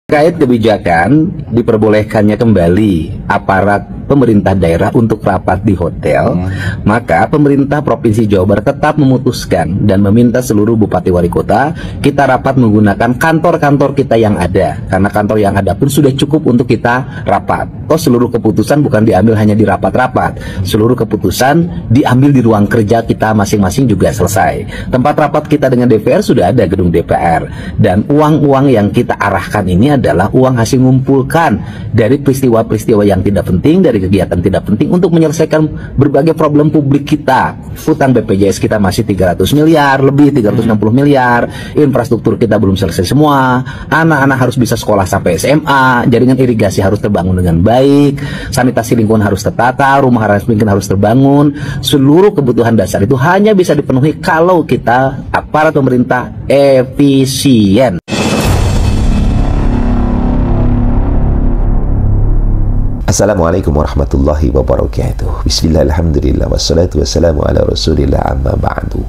Terkait kebijakan diperbolehkannya kembali aparat pemerintah daerah untuk rapat di hotel, maka pemerintah Provinsi Jawa Barat tetap memutuskan dan meminta seluruh bupati wali kota kita rapat menggunakan kantor-kantor kita yang ada, karena kantor yang ada pun sudah cukup untuk kita rapat. Toh seluruh keputusan bukan diambil hanya di rapat-rapat, seluruh keputusan diambil di ruang kerja kita masing-masing juga selesai. Tempat rapat kita dengan DPR sudah ada gedung DPR, dan uang-uang yang kita arahkan ini adalah uang hasil ngumpulkan dari peristiwa-peristiwa yang tidak penting, dari kegiatan tidak penting untuk menyelesaikan berbagai problem publik kita. Utang BPJS kita masih 300 miliar, lebih 360 miliar, infrastruktur kita belum selesai semua, anak-anak harus bisa sekolah sampai SMA, jaringan irigasi harus terbangun dengan baik, sanitasi lingkungan harus tertata, rumah rakyat miskin harus terbangun. Seluruh kebutuhan dasar itu hanya bisa dipenuhi kalau kita aparat pemerintah efisien. Assalamualaikum warahmatullahi wabarakatuh. Bismillah, alhamdulillah, wassalatu wassalamu ala rasulillah, amma ba'du.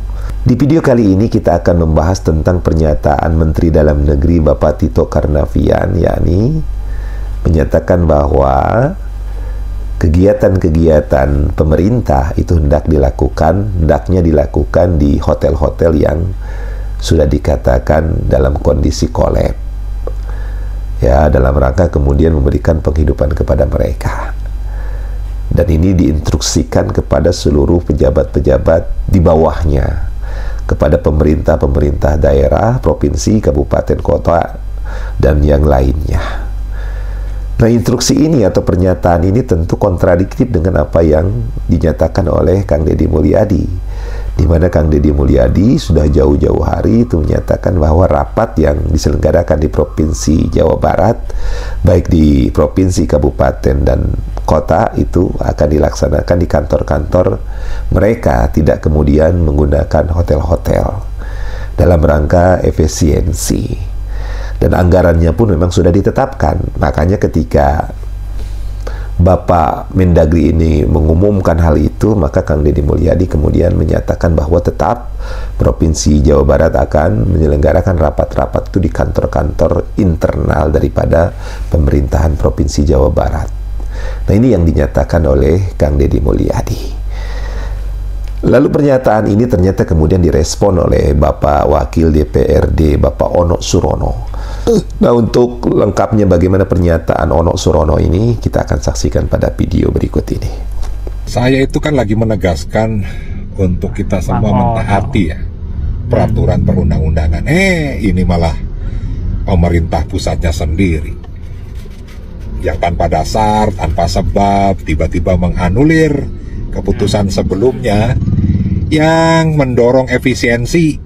Di video kali ini kita akan membahas tentang pernyataan Menteri Dalam Negeri Bapak Tito Karnavian, yakni menyatakan bahwa kegiatan-kegiatan pemerintah itu hendaknya dilakukan di hotel-hotel yang sudah dikatakan dalam kondisi kolab, ya, dalam rangka kemudian memberikan penghidupan kepada mereka. Dan ini diinstruksikan kepada seluruh pejabat-pejabat di bawahnya, kepada pemerintah-pemerintah daerah, provinsi, kabupaten, kota, dan yang lainnya. Nah, instruksi ini atau pernyataan ini tentu kontradiktif dengan apa yang dinyatakan oleh Kang Deddy Mulyadi, di mana Kang Deddy Mulyadi sudah jauh-jauh hari itu menyatakan bahwa rapat yang diselenggarakan di Provinsi Jawa Barat, baik di provinsi, kabupaten, dan kota, itu akan dilaksanakan di kantor-kantor mereka, tidak kemudian menggunakan hotel-hotel, dalam rangka efisiensi. Dan anggarannya pun memang sudah ditetapkan. Makanya ketika Bapak Mendagri ini mengumumkan hal itu, maka Kang Deddy Mulyadi kemudian menyatakan bahwa tetap Provinsi Jawa Barat akan menyelenggarakan rapat-rapat itu di kantor-kantor internal daripada pemerintahan Provinsi Jawa Barat. Nah, ini yang dinyatakan oleh Kang Deddy Mulyadi. Lalu pernyataan ini ternyata kemudian direspon oleh Bapak Wakil DPRD Bapak Ono Surono. Nah, untuk lengkapnya bagaimana pernyataan Ono Surono ini, kita akan saksikan pada video berikut ini. Saya itu kan lagi menegaskan untuk kita semua mentaati ya peraturan perundang-undangan. Ini malah pemerintah pusatnya sendiri yang tanpa dasar, tanpa sebab, tiba-tiba menganulir keputusan sebelumnya yang mendorong efisiensi,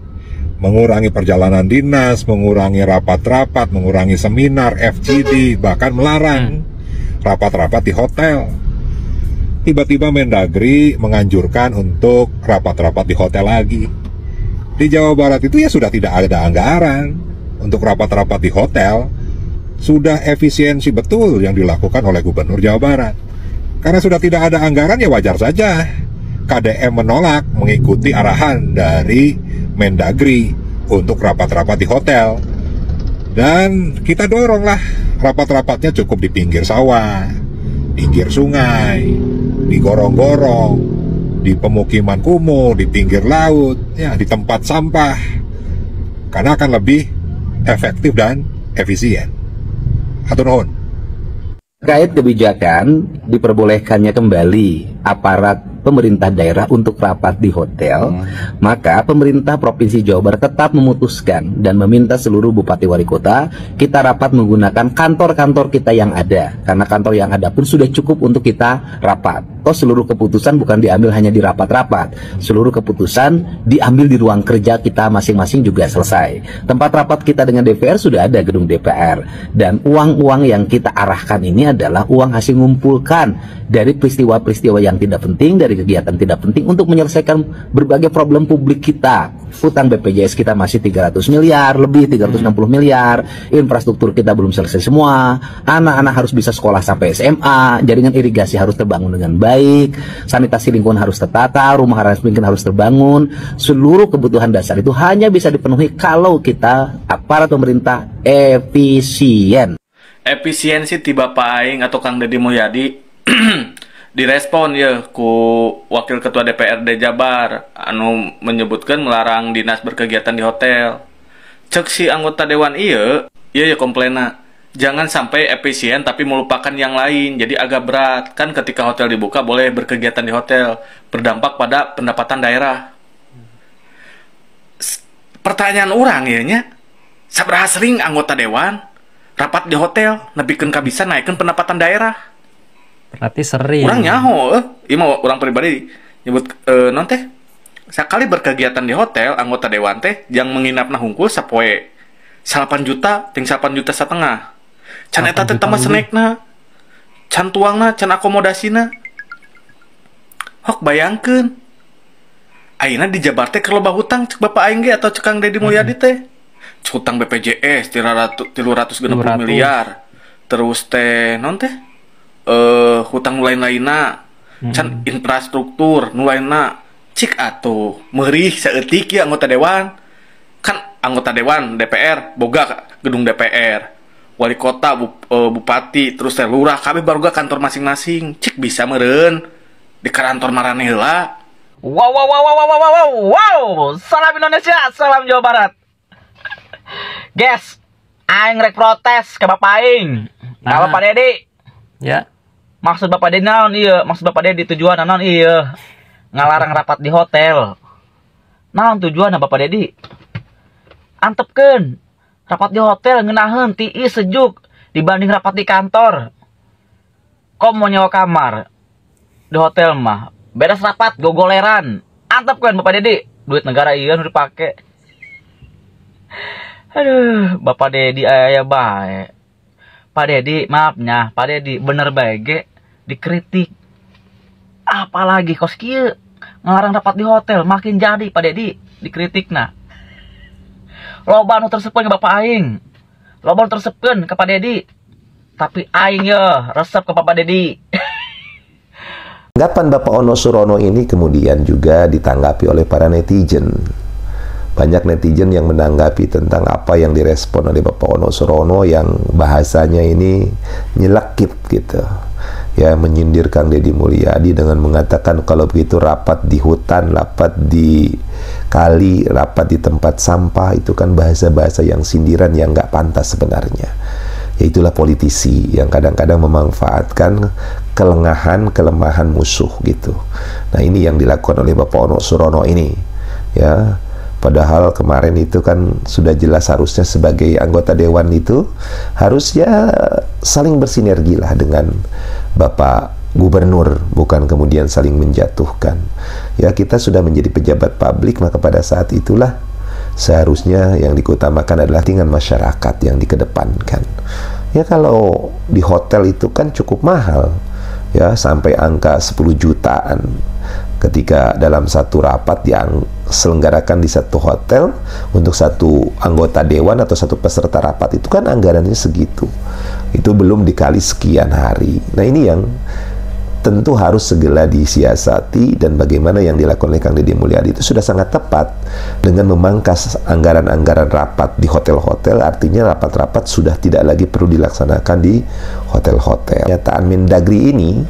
mengurangi perjalanan dinas, mengurangi rapat-rapat, mengurangi seminar, FGD, bahkan melarang rapat-rapat di hotel. Tiba-tiba Mendagri menganjurkan untuk rapat-rapat di hotel lagi. Di Jawa Barat itu ya sudah tidak ada anggaran untuk rapat-rapat di hotel. Sudah efisiensi betul yang dilakukan oleh Gubernur Jawa Barat. Karena sudah tidak ada anggaran, ya wajar saja KDM menolak mengikuti arahan dari Mendagri untuk rapat-rapat di hotel. Dan kita doronglah rapat-rapatnya cukup di pinggir sawah, pinggir sungai, di gorong-gorong, di pemukiman kumuh, di pinggir laut, ya, di tempat sampah, karena akan lebih efektif dan efisien. Hatur nuhun. Terkait kebijakan diperbolehkannya kembali aparat pemerintah daerah untuk rapat di hotel, maka pemerintah Provinsi Jawa Barat tetap memutuskan dan meminta seluruh bupati wali kota kita rapat menggunakan kantor-kantor kita yang ada, karena kantor yang ada pun sudah cukup untuk kita rapat. Toh seluruh keputusan bukan diambil hanya di rapat-rapat, seluruh keputusan diambil di ruang kerja kita masing-masing juga selesai. Tempat rapat kita dengan DPR sudah ada gedung DPR, dan uang-uang yang kita arahkan ini adalah uang hasil ngumpulkan dari peristiwa-peristiwa yang tidak penting, dari kegiatan tidak penting untuk menyelesaikan berbagai problem publik kita. Utang BPJS kita masih 300 miliar, lebih 360 miliar, infrastruktur kita belum selesai semua, anak-anak harus bisa sekolah sampai SMA, jaringan irigasi harus terbangun dengan baik, sanitasi lingkungan harus tertata, rumah rakyat miskin harus terbangun. Seluruh kebutuhan dasar itu hanya bisa dipenuhi kalau kita aparat pemerintah efisien. efisiensi ti Bapak Aing atau Kang Deddy Mulyadi direspon ya ku Wakil Ketua DPRD Jabar anu menyebutkan melarang dinas berkegiatan di hotel. Cek si anggota dewan iya ya komplena. Jangan sampai efisien tapi melupakan yang lain. Jadi agak berat. Kan ketika hotel dibuka boleh berkegiatan di hotel. Berdampak pada pendapatan daerah. Pertanyaan orang ya nya. Sabaraha sering anggota dewan rapat di hotel nebikeun ka bisa naikkeun pendapatan daerah. Berarti sering. Orang nyaho, ieu mah orang pribadi nyebut non teh sakali berkegiatan di hotel anggota dewan teh jang menginapna hungkul sapoe 8 juta ting 8 juta setengah. Can eta teh tambah snackna, can tuangna, can akomodasina. Hok bayangkeun. Ayeuna di Jabar teh keur loba hutang cek Bapak aing ge atau cek Kang Deddy Mulyadi teh. Hutang BPJS 360 miliar. Terus teh non teh hutang nu lain-lainna, can infrastruktur nu lainna. Cik atuh meurih saeutik ya anggota dewan. Kan anggota dewan DPR boga gedung DPR. Wali kota, bupati, terus teh lurah kabeh baruga kantor masing-masing. Cik bisa meureun di kantor maraneh heula. Wow. Salam Indonesia, salam Jawa Barat. Guys, aing rek protes ke Bapak aing. Ka Bapak Deddy. Ya. Maksud Bapak Deddy naon ieu? Maksud Bapak Deddy tujuan naon ieu? Ngalarang rapat di hotel. Naon tujuanna Bapak Deddy? Antepkeun. Rapat di hotel ngeunaheun tiis sejuk dibanding rapat di kantor. Kok mau nyewa kamar di hotel mah beres rapat gogoleran. Antepkeun Bapak Deddy. Duit negara ieu nu dipake. Aduh, Bapak Deddy aya bae. Pak Deddy, maafnya, Pak Deddy bener bae ge dikritik. Apalagi kos kieu ngelarang rapat di hotel makin jadi Pak Deddy dikritikna. Loba nu tersepkeun ke Bapak aing. Loba nu tersepkeun ke Pak Deddy. Tapi aing ya resep ke Bapak Deddy. Anggapan Bapak Ono Surono ini kemudian juga ditanggapi oleh para netizen. Banyak netizen yang menanggapi tentang apa yang direspon oleh Bapak Ono Surono yang bahasanya ini nyelekit gitu. Ya, menyindir Kang Deddy Mulyadi dengan mengatakan kalau begitu rapat di hutan, rapat di kali, rapat di tempat sampah, itu kan bahasa-bahasa yang sindiran yang nggak pantas sebenarnya. Ya, itulah politisi yang kadang-kadang memanfaatkan kelemahan musuh gitu. Nah, ini yang dilakukan oleh Bapak Ono Surono ini. Ya, padahal kemarin itu kan sudah jelas harusnya sebagai anggota dewan itu harusnya saling bersinergi lah dengan Bapak Gubernur, bukan kemudian saling menjatuhkan. Ya, kita sudah menjadi pejabat publik, maka pada saat itulah seharusnya yang diutamakan adalah tinggal masyarakat yang dikedepankan. Ya, kalau di hotel itu kan cukup mahal, ya sampai angka 10 jutaan. Ketika dalam satu rapat yang selenggarakan di satu hotel untuk satu anggota dewan atau satu peserta rapat itu kan anggarannya segitu. Itu belum dikali sekian hari. Nah, ini yang tentu harus segera disiasati, dan bagaimana yang dilakukan oleh Kang Deddy Mulyadi itu sudah sangat tepat dengan memangkas anggaran-anggaran rapat di hotel-hotel. Artinya rapat-rapat sudah tidak lagi perlu dilaksanakan di hotel-hotel. Pernyataan Mendagri ini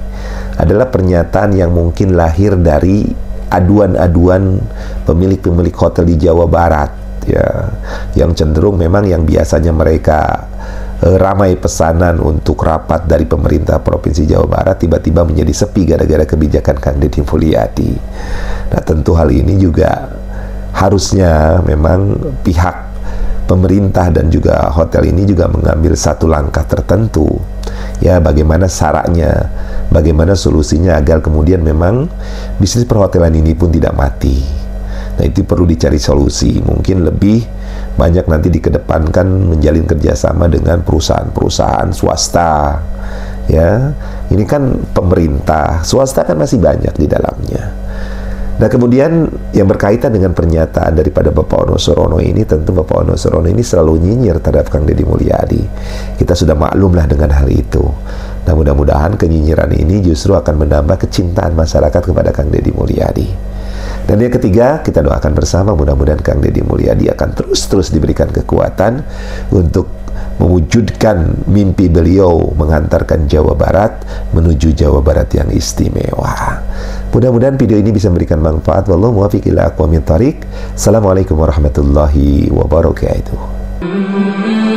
adalah pernyataan yang mungkin lahir dari aduan-aduan pemilik-pemilik hotel di Jawa Barat, ya, yang cenderung memang yang biasanya mereka ramai pesanan untuk rapat dari pemerintah Provinsi Jawa Barat tiba-tiba menjadi sepi gara-gara kebijakan Kang Deddy Mulyadi. Nah, tentu hal ini juga harusnya memang pihak pemerintah dan juga hotel ini juga mengambil satu langkah tertentu. Ya, bagaimana sarannya, bagaimana solusinya agar kemudian memang bisnis perhotelan ini pun tidak mati. Nah, itu perlu dicari solusi. Mungkin lebih banyak nanti dikedepankan menjalin kerjasama dengan perusahaan-perusahaan swasta. Ya, ini kan pemerintah, swasta kan masih banyak di dalamnya. Nah, kemudian yang berkaitan dengan pernyataan daripada Bapak Ono Surono ini, tentu Bapak Ono Surono ini selalu nyinyir terhadap Kang Deddy Mulyadi. Kita sudah maklumlah dengan hal itu. Nah, mudah-mudahan kenyinyiran ini justru akan menambah kecintaan masyarakat kepada Kang Deddy Mulyadi. Dan yang ketiga, kita doakan bersama mudah-mudahan Kang Deddy Mulyadi akan terus diberikan kekuatan untuk mewujudkan mimpi beliau mengantarkan Jawa Barat menuju Jawa Barat yang istimewa. Mudah-mudahan video ini bisa memberikan manfaat. Wallahu muwaffiq ila aqwamit thariq. Assalamualaikum warahmatullahi wabarakatuh.